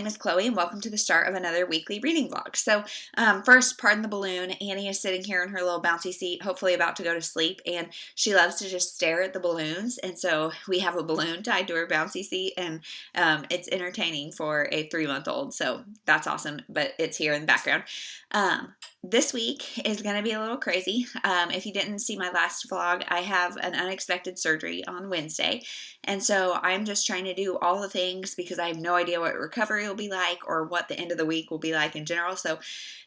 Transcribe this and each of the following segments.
name is Chloe, and welcome to the start of another weekly reading vlog. So, first, pardon the balloon. Annie is sitting here in her little bouncy seat, hopefully about to go to sleep, and she loves to just stare at the balloons, and so we have a balloon tied to her bouncy seat, and it's entertaining for a 3-month-old, so that's awesome, but it's here in the background. This week is going to be a little crazy. If you didn't see my last vlog, I have an unexpected surgery on Wednesday, and so I'm just trying to do all the things because I have no idea what recovery will be like or what the end of the week will be like in general. So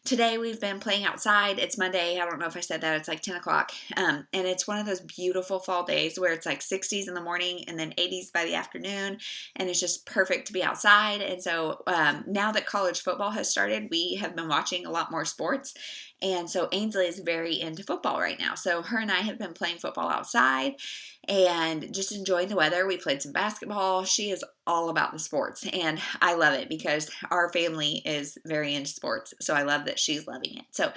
today we've been playing outside. It's Monday. I don't know if I said that. It's like 10 o'clock, and it's one of those beautiful fall days where it's like 60s in the morning and then 80s by the afternoon, and it's just perfect to be outside. And so now that college football has started, we have been watching a lot more sports. And so Ainsley is very into football right now. So her and I have been playing football outside and just enjoying the weather. We played some basketball. She is all about the sports, and I love it because our family is very into sports. So I love that she's loving it. So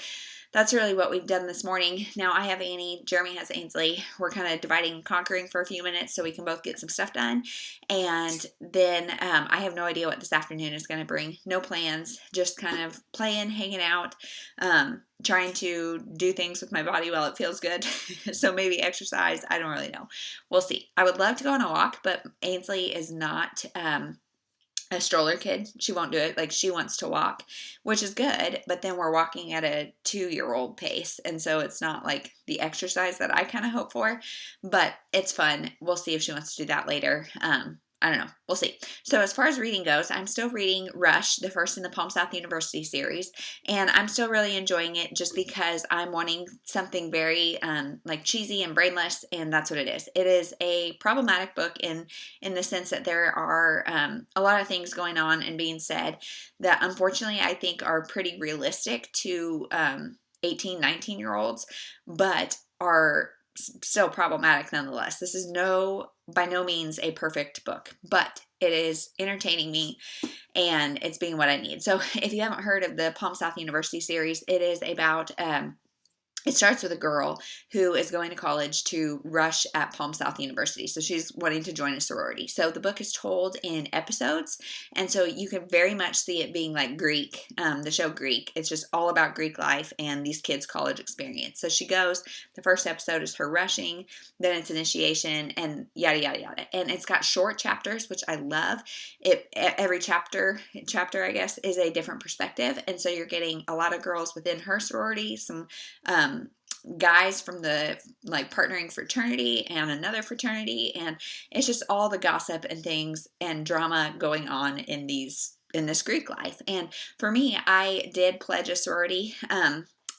that's really what we've done this morning. Now I have Annie, Jeremy has Ainsley. We're kind of dividing and conquering for a few minutes so we can both get some stuff done. And then I have no idea what this afternoon is going to bring. No plans, just kind of playing, hanging out, trying to do things with my body while it feels good. So maybe exercise. I don't really know. We'll see. I would love to go on a walk, but Ainsley is not a stroller kid. She won't do it. Like, she wants to walk, which is good, but then we're walking at a 2-year-old pace, and so it's not like the exercise that I kind of hope for, but it's fun. We'll see if she wants to do that later. I don't know. We'll see. So as far as reading goes, I'm still reading Rush, the first in the Palm South University series, and I'm still really enjoying it just because I'm wanting something very like cheesy and brainless, and that's what it is. It is a problematic book in the sense that there are a lot of things going on and being said that unfortunately I think are pretty realistic to 18, 19-year-olds, but are still problematic nonetheless. This is by no means a perfect book, but it is entertaining me and it's being what I need. So if you haven't heard of the Palm South University series, it is about it starts with a girl who is going to college to rush at Palm South University. So she's wanting to join a sorority. So the book is told in episodes, and so you can very much see it being like Greek, the show Greek. It's just all about Greek life and these kids' college experience. So she goes, the first episode is her rushing, then it's initiation, and yada, yada, yada. And it's got short chapters, which I love. Every chapter, I guess, is a different perspective. And so you're getting a lot of girls within her sorority, some guys from the partnering fraternity and another fraternity, and it's just all the gossip and things and drama going on in this Greek life. And for me, I did pledge a sorority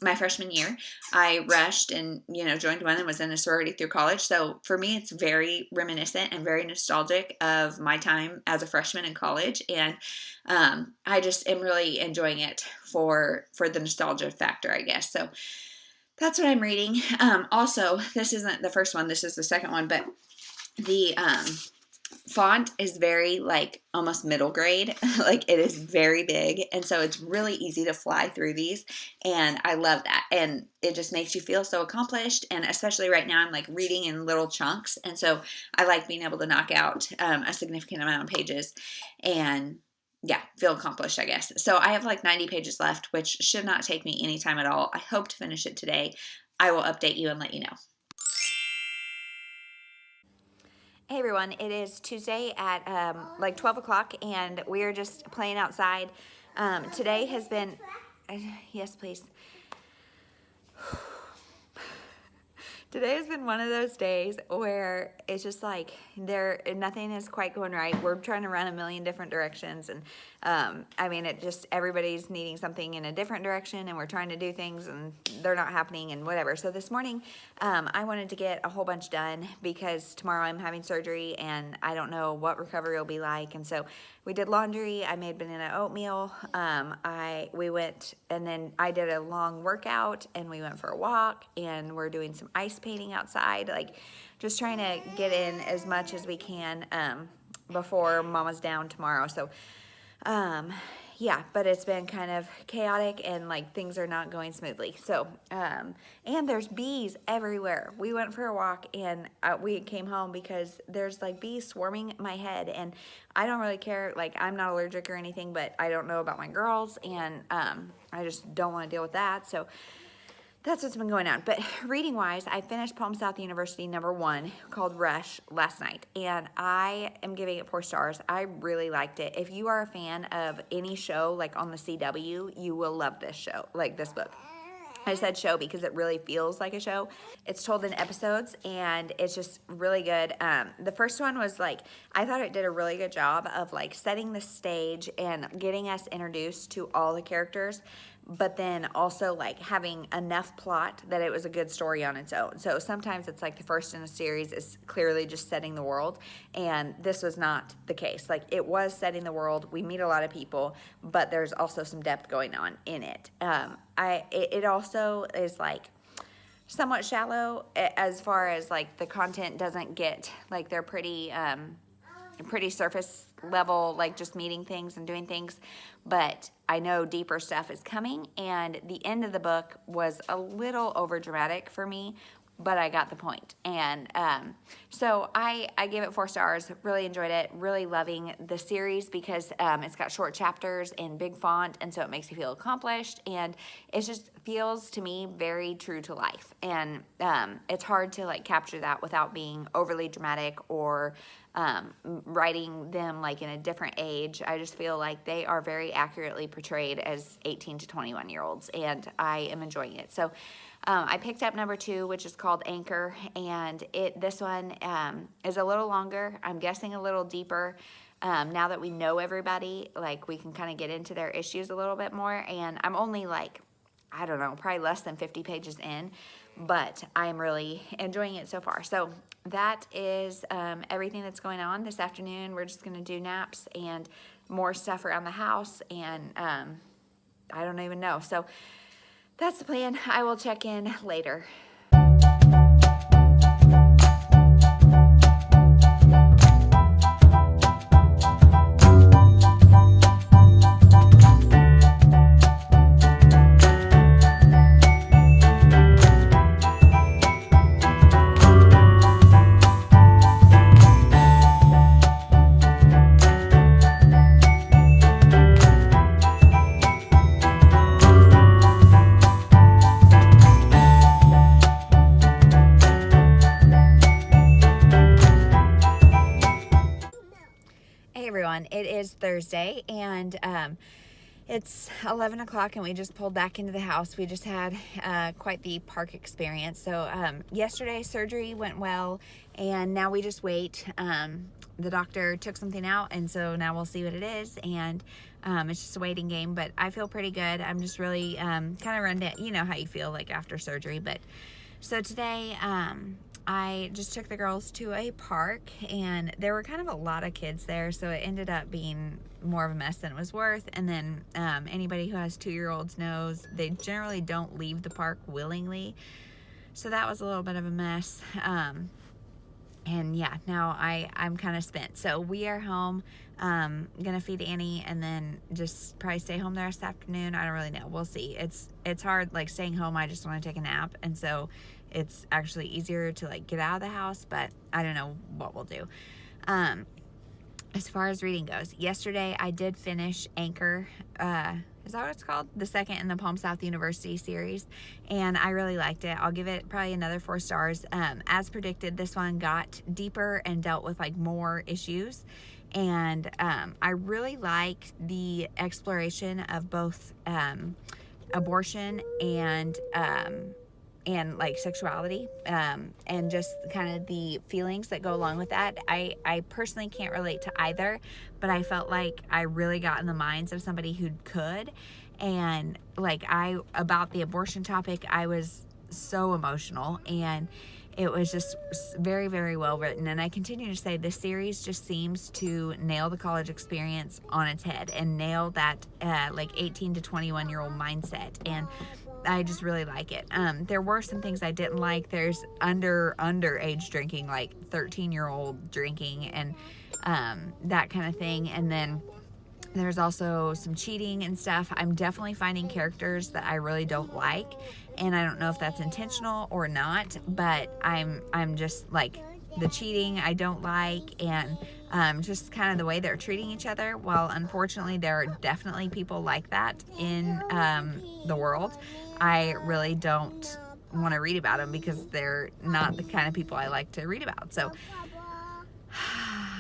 my freshman year. I rushed and joined one and was in a sorority through college. So for me, it's very reminiscent and very nostalgic of my time as a freshman in college, and I just am really enjoying it for the nostalgia factor, I guess. So that's what I'm reading. Also, this isn't the first one. This is the second one, but the font is very almost middle grade. Like, it is very big, and so it's really easy to fly through these, and I love that. And it just makes you feel so accomplished, and especially right now I'm reading in little chunks, and so I like being able to knock out a significant amount of pages and feel accomplished, I guess. So I have 90 pages left, which should not take me any time at all. I hope to finish it today. I will update you and let you know. Hey everyone, it is Tuesday at 12 o'clock, and we are just playing outside. Today has been, yes please. Today has been one of those days where it's just nothing is quite going right. We're trying to run a million different directions, and everybody's needing something in a different direction, and we're trying to do things and they're not happening and whatever. So this morning, I wanted to get a whole bunch done because tomorrow I'm having surgery and I don't know what recovery will be like. And so we did laundry. I made banana oatmeal. We went, and then I did a long workout, and we went for a walk, and we're doing some ice painting outside, just trying to get in as much as we can before Mama's down tomorrow. So yeah, but it's been kind of chaotic and like things are not going smoothly. So, and there's bees everywhere. We went for a walk and we came home because there's like bees swarming my head, and I don't really care. Like, I'm not allergic or anything, but I don't know about my girls, and I just don't want to deal with that. So that's what's been going on. But reading wise, I finished Palm South University #1 called Rush last night, and I am giving it 4 stars. I really liked it. If you are a fan of any show like on the CW, you will love this show, like this book. I said show because it really feels like a show. It's told in episodes and it's just really good. The first one was like, I thought it did a really good job of like setting the stage and getting us introduced to all the characters, but then also like having enough plot that it was a good story on its own. So sometimes it's like the first in a series is clearly just setting the world, and this was not the case. Like, it was setting the world, we meet a lot of people, but there's also some depth going on in it. It also is like somewhat shallow as far as like the content doesn't get, like, they're pretty surface level, like just meeting things and doing things, but I know deeper stuff is coming, and the end of the book was a little over dramatic for me, but I got the point. And so I gave it 4 stars, really enjoyed it, really loving the series because it's got short chapters and big font, and so it makes you feel accomplished, and it just feels to me very true to life. And it's hard to like capture that without being overly dramatic or writing them like in a different age. I just feel like they are very accurately portrayed as 18 to 21 year olds, and I am enjoying it. So I picked up #2, which is called Anchor, and this one is a little longer. I'm guessing a little deeper. Now that we know everybody, like, we can kind of get into their issues a little bit more, and I'm only like, I don't know, probably less than 50 pages in, but I'm really enjoying it so far. So that is everything that's going on this afternoon. We're just going to do naps and more stuff around the house, and I don't even know. So that's the plan. I will check in later. It is Thursday, and it's 11 o'clock, and we just pulled back into the house. We just had quite the park experience. So yesterday surgery went well, and now we just wait. The doctor took something out, and so now we'll see what it is, and it's just a waiting game, but I feel pretty good. I'm just really kind of run down, you know how you feel like after surgery. But so today I just took the girls to a park, and there were kind of a lot of kids there, so it ended up being more of a mess than it was worth. And then anybody who has 2-year-olds knows they generally don't leave the park willingly, so that was a little bit of a mess. And yeah, now I'm kind of spent. So we are home, gonna feed Annie, and then just probably stay home the rest of the afternoon. I don't really know, we'll see. It's hard, like, staying home. I just want to take a nap, and so it's actually easier to like get out of the house, but I don't know what we'll do. As far as reading goes, yesterday I did finish Anchor. Is that what it's called? The second in the Palm South University series, and I really liked it. I'll give it probably another 4 stars. As predicted, this one got deeper and dealt with like more issues, and I really like the exploration of both abortion and like sexuality, and just kind of the feelings that go along with that. I personally can't relate to either, but I felt like I really got in the minds of somebody who could. And like, about the abortion topic, I was so emotional, and it was just very, very well written. And I continue to say this series just seems to nail the college experience on its head and nail that like 18 to 21 year old mindset. And I just really like it. There were some things I didn't like. There's underage drinking, like 13-year-old drinking, and that kind of thing. And then There's also some cheating and stuff. I'm definitely finding characters that I really don't like, and I don't know if that's intentional or not, but I'm just like, the cheating I don't like, and just kind of the way they're treating each other. While unfortunately there are definitely people like that in the world, I really don't want to read about them because they're not the kind of people I like to read about. So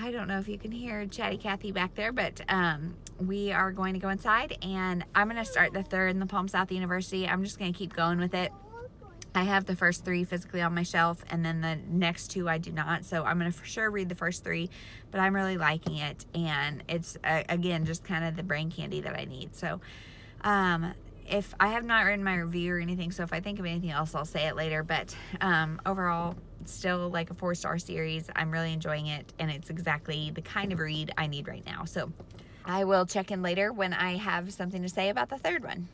I don't know if you can hear Chatty Cathy back there, but we are going to go inside, and I'm going to start the third in the Palm South University. I'm just going to keep going with it. I have the first 3 physically on my shelf, and then the next 2 I do not. So I'm going to for sure read the first 3, but I'm really liking it, and it's again just kind of the brain candy that I need. So if I have not written my review or anything, so if I think of anything else, I'll say it later. But overall, still like a 4-star series. I'm really enjoying it, and it's exactly the kind of read I need right now. So I will check in later when I have something to say about the third one.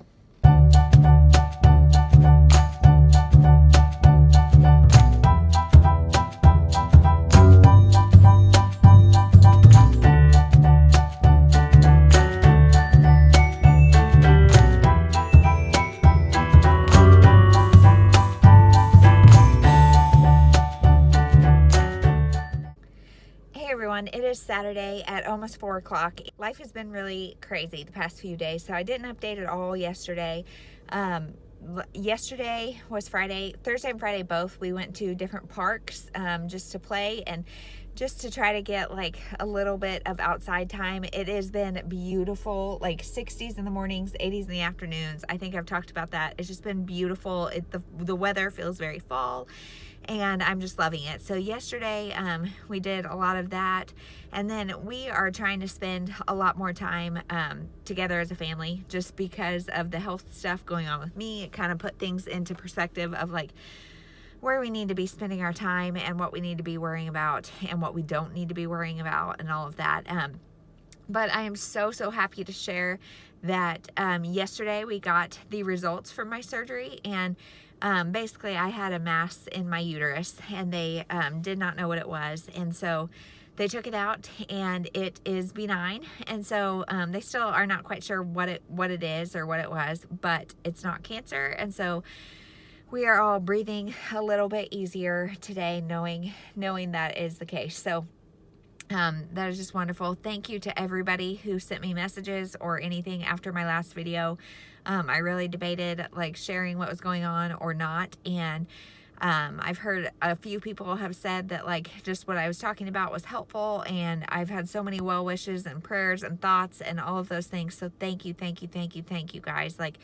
It is Saturday at almost 4 o'clock. Life has been really crazy the past few days, so I didn't update at all yesterday. Yesterday was Friday. Thursday and Friday both, we went to different parks just to play and just to try to get like a little bit of outside time. It has been beautiful, like 60s in the mornings, 80s in the afternoons. I think I've talked about that. It's just been beautiful. The weather feels very fall, and I'm just loving it. So yesterday we did a lot of that, and then we are trying to spend a lot more time together as a family just because of the health stuff going on with me. It kind of put things into perspective of like where we need to be spending our time and what we need to be worrying about and what we don't need to be worrying about and all of that. But I am so happy to share that yesterday we got the results from my surgery, and basically I had a mass in my uterus, and they did not know what it was, and so they took it out, and it is benign. And so they still are not quite sure what it is or what it was, but it's not cancer. And so we are all breathing a little bit easier today, knowing that is the case. So that is just wonderful. Thank you to everybody who sent me messages or anything after my last video. I really debated like sharing what was going on or not, and I've heard a few people have said that like just what I was talking about was helpful, and I've had so many well wishes and prayers and thoughts and all of those things. So thank you guys. Like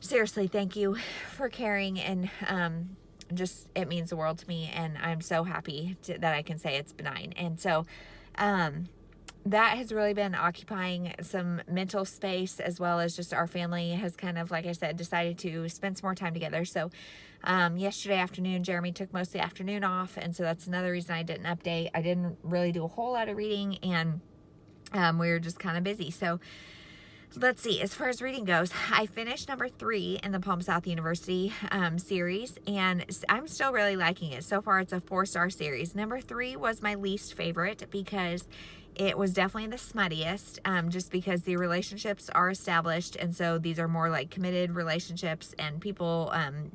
seriously, thank you for caring, and just it means the world to me, and I'm so happy that I can say it's benign. And so that has really been occupying some mental space, as well as just our family has kind of, like I said, decided to spend some more time together. So yesterday afternoon, Jeremy took most of the afternoon off, and so that's another reason I didn't update. I didn't really do a whole lot of reading, and we were just kind of busy. So let's see, as far as reading goes, I finished number 3 in the Palm South University series, and I'm still really liking it. So far, it's a 4-star series. Number 3 was my least favorite because it was definitely the smuttiest, just because the relationships are established, and so these are more like committed relationships and people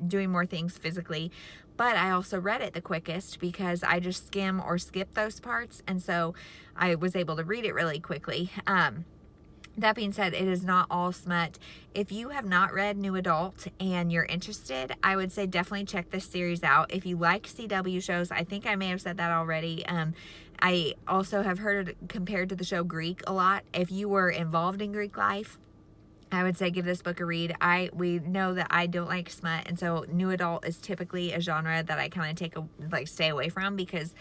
doing more things physically. But I also read it the quickest because I just skim or skip those parts, and so I was able to read it really quickly. That being said, it is not all smut. If you have not read New Adult and you're interested, I would say definitely check this series out. If you like CW shows, I think I may have said that already. I also have heard it compared to the show Greek a lot. If you were involved in Greek life, I would say give this book a read. We know that I don't like smut, and so New Adult is typically a genre that I kind of stay away from because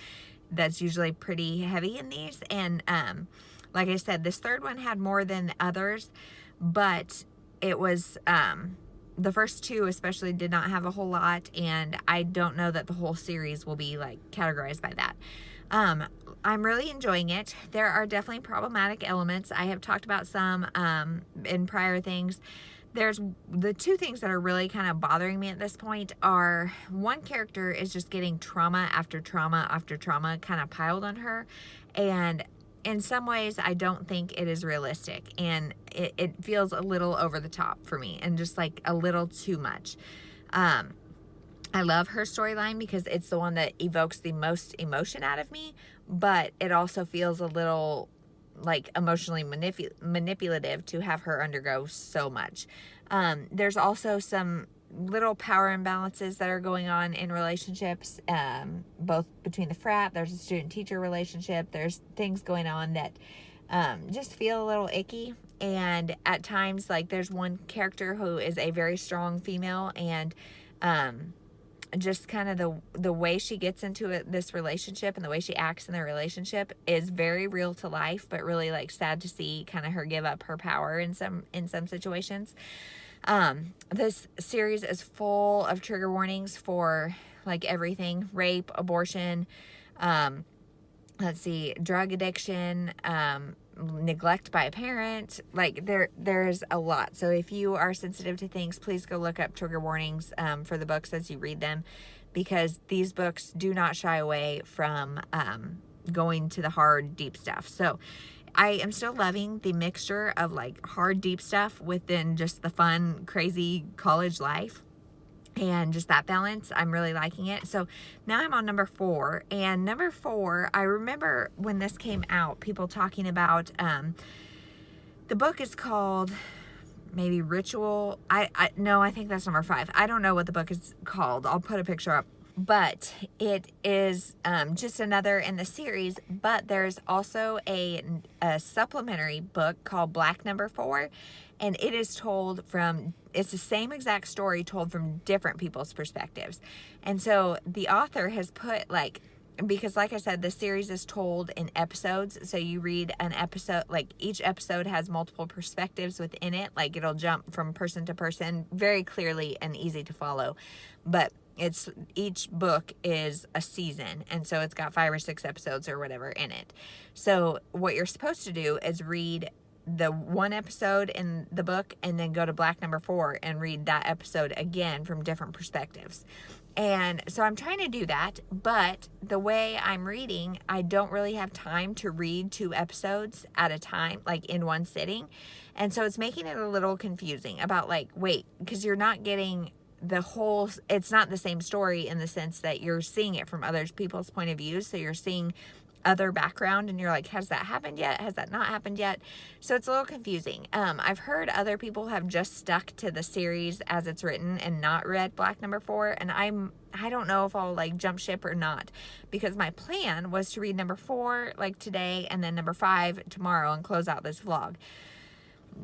that's usually pretty heavy in these. And like I said, this third one had more than others, but it was the first 2 especially did not have a whole lot, and I don't know that the whole series will be like categorized by that. I'm really enjoying it. There are definitely problematic elements. I have talked about some in prior things. There's the 2 things that are really kind of bothering me at this point are, one character is just getting trauma after trauma after trauma kind of piled on her, and in some ways, I don't think it is realistic, and it feels a little over the top for me, and just like a little too much. I love her storyline because it's the one that evokes the most emotion out of me, but it also feels a little like emotionally manipulative to have her undergo so much. There's also some little power imbalances that are going on in relationships, both between the frat, there's a student-teacher relationship, there's things going on that just feel a little icky. And at times, like, there's one character who is a very strong female, and just kind of the way she gets into this relationship and the way she acts in the relationship is very real to life, but really like sad to see kind of her give up her power in some situations. This series is full of trigger warnings for like everything: rape, abortion, drug addiction, neglect by a parent. Like there's a lot. So if you are sensitive to things, please go look up trigger warnings for the books as you read them, because these books do not shy away from going to the hard, deep stuff. So I am still loving the mixture of like hard, deep stuff within just the fun, crazy college life. And just that balance, I'm really liking it. So now I'm on number 4. And number 4, I remember when this came out, people talking about, the book is called maybe Ritual. No, I think that's number 5. I don't know what the book is called. I'll put a picture up. But it is just another in the series. But there's also a supplementary book called Black Number 4. And it is told from, it's the same exact story told from different people's perspectives. And so the author has put like, because like I said, the series is told in episodes. So you read an episode, like each episode has multiple perspectives within it. Like it'll jump from person to person very clearly and easy to follow. But each book is a season. And so it's got 5 or 6 episodes or whatever in it. So what you're supposed to do is read the one episode in the book and then go to Black Number 4 and read that episode again from different perspectives. And so I'm trying to do that, but the way I'm reading, I don't really have time to read 2 episodes at a time, like in one sitting. And so it's making it a little confusing about like, wait, because you're not getting the whole, it's not the same story in the sense that you're seeing it from other people's point of view. So you're seeing other background and you're like, has that happened yet? Has that not happened yet? So it's a little confusing. I've heard other people have just stuck to the series as it's written and not read Black Number 4. And I don't know if I'll like jump ship or not, because my plan was to read number 4 like today and then number 5 tomorrow and close out this vlog.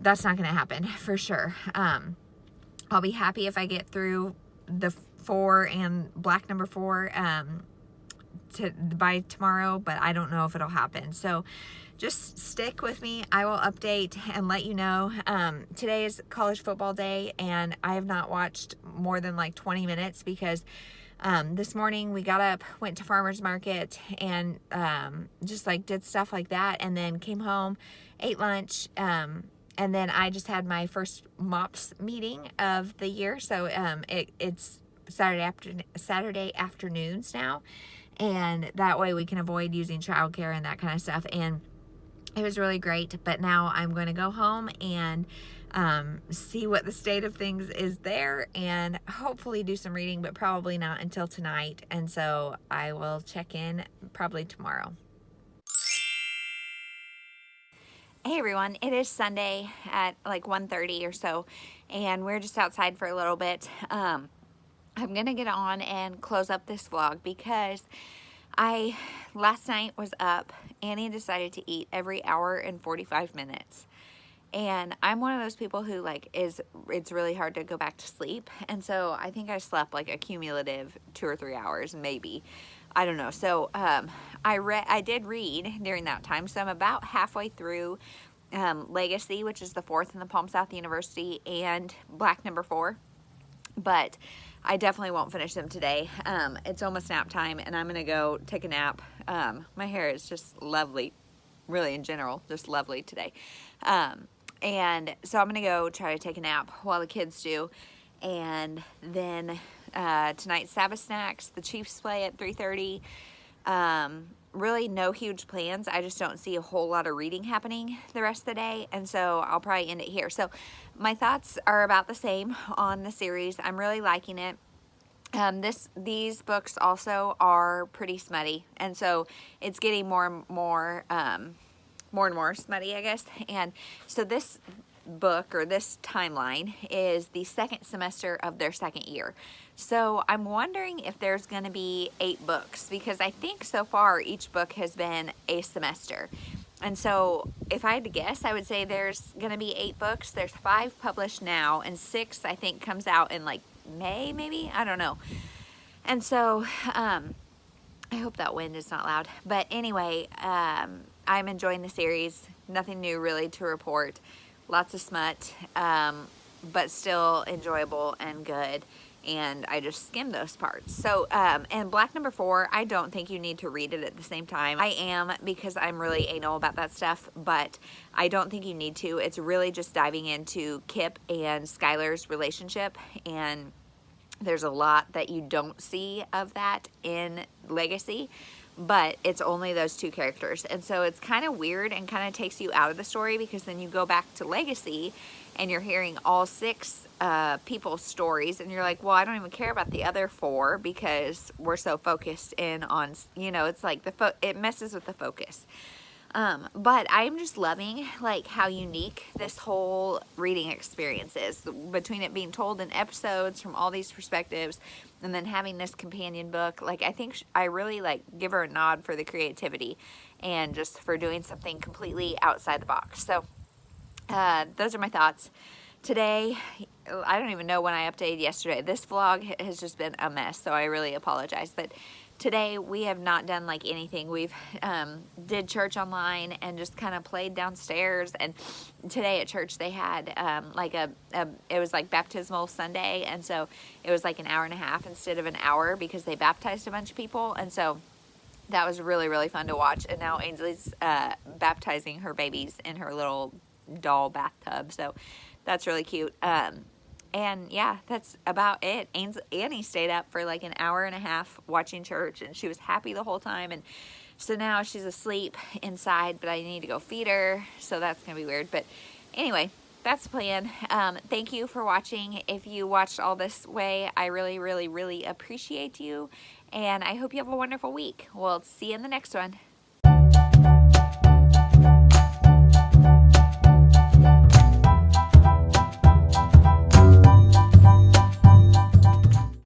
That's not going to happen for sure. I'll be happy if I get through the 4 and Black Number 4, by tomorrow, but I don't know if it'll happen. So just stick with me. I will update and let you know. Today is college football day and I have not watched more than like 20 minutes because this morning we got up, went to farmer's market and just like did stuff like that, and then came home, ate lunch, and then I just had my first MOPS meeting of the year. So it's Saturday afternoons now. And that way we can avoid using childcare and that kind of stuff. And it was really great. But now I'm going to go home and see what the state of things is there and hopefully do some reading, but probably not until tonight. And so I will check in probably tomorrow. Hey everyone, it is Sunday at like 1:30 or so, and we're just outside for a little bit. I'm gonna get on and close up this vlog because last night was up. Annie decided to eat every hour and 45 minutes. And I'm one of those people who like it's really hard to go back to sleep. And so I think I slept like a cumulative 2 or 3 hours, maybe. I don't know. So I did read during that time. So I'm about halfway through Legacy, which is the 4th in the Palm South University, and Black Number 4. But I definitely won't finish them today. It's almost nap time and I'm gonna go take a nap. My hair is just lovely, really in general, just lovely today. And so I'm gonna go try to take a nap while the kids do. And then tonight's Sabbath snacks, the Chiefs play at 3:30. Really no huge plans. I just don't see a whole lot of reading happening the rest of the day, and so I'll probably end it here. So my thoughts are about the same on the series. I'm really liking it. These books also are pretty smutty, and so it's getting more and more smutty, I guess. And so this book, or this timeline, is the second semester of their second year. So I'm wondering if there's going to be 8 books, because I think so far each book has been a semester. And so if I had to guess, I would say there's going to be 8 books. There's 5 published now, and 6 I think comes out in like May, maybe, I don't know. And so I hope that wind is not loud, but anyway, I'm enjoying the series. Nothing new really to report. Lots of smut, but still enjoyable and good, and I just skimmed those parts. So and Black Number 4, I don't think you need to read it at the same time. I am, because I'm really anal about that stuff, but I don't think you need to. It's really just diving into Kip and Skylar's relationship, and there's a lot that you don't see of that in Legacy, but it's only those 2 characters. And so it's kind of weird and kind of takes you out of the story, because then you go back to Legacy and you're hearing all 6 people's stories, and you're like, well, I don't even care about the other 4 because we're so focused in on, you know, it's like it messes with the focus. But I'm just loving like how unique this whole reading experience is, between it being told in episodes from all these perspectives, and then having this companion book. Like, I think I really like give her a nod for the creativity and just for doing something completely outside the box. So those are my thoughts. Today, I don't even know when I updated yesterday. This vlog has just been a mess, so I really apologize. But today we have not done like anything. We've did church online and just kind of played downstairs. And today at church they had like it was like baptismal Sunday, and so it was like an hour and a half instead of an hour, because they baptized a bunch of people. And so that was really, really fun to watch. And now Ainsley's baptizing her babies in her little doll bathtub, so that's really cute. And yeah, that's about it. Annie stayed up for like an hour and a half watching church, and she was happy the whole time. And so now she's asleep inside, but I need to go feed her, so that's gonna be weird. But anyway, that's the plan. Thank you for watching. If you watched all this way, I really, really, really appreciate you, and I hope you have a wonderful week. We'll see you in the next one.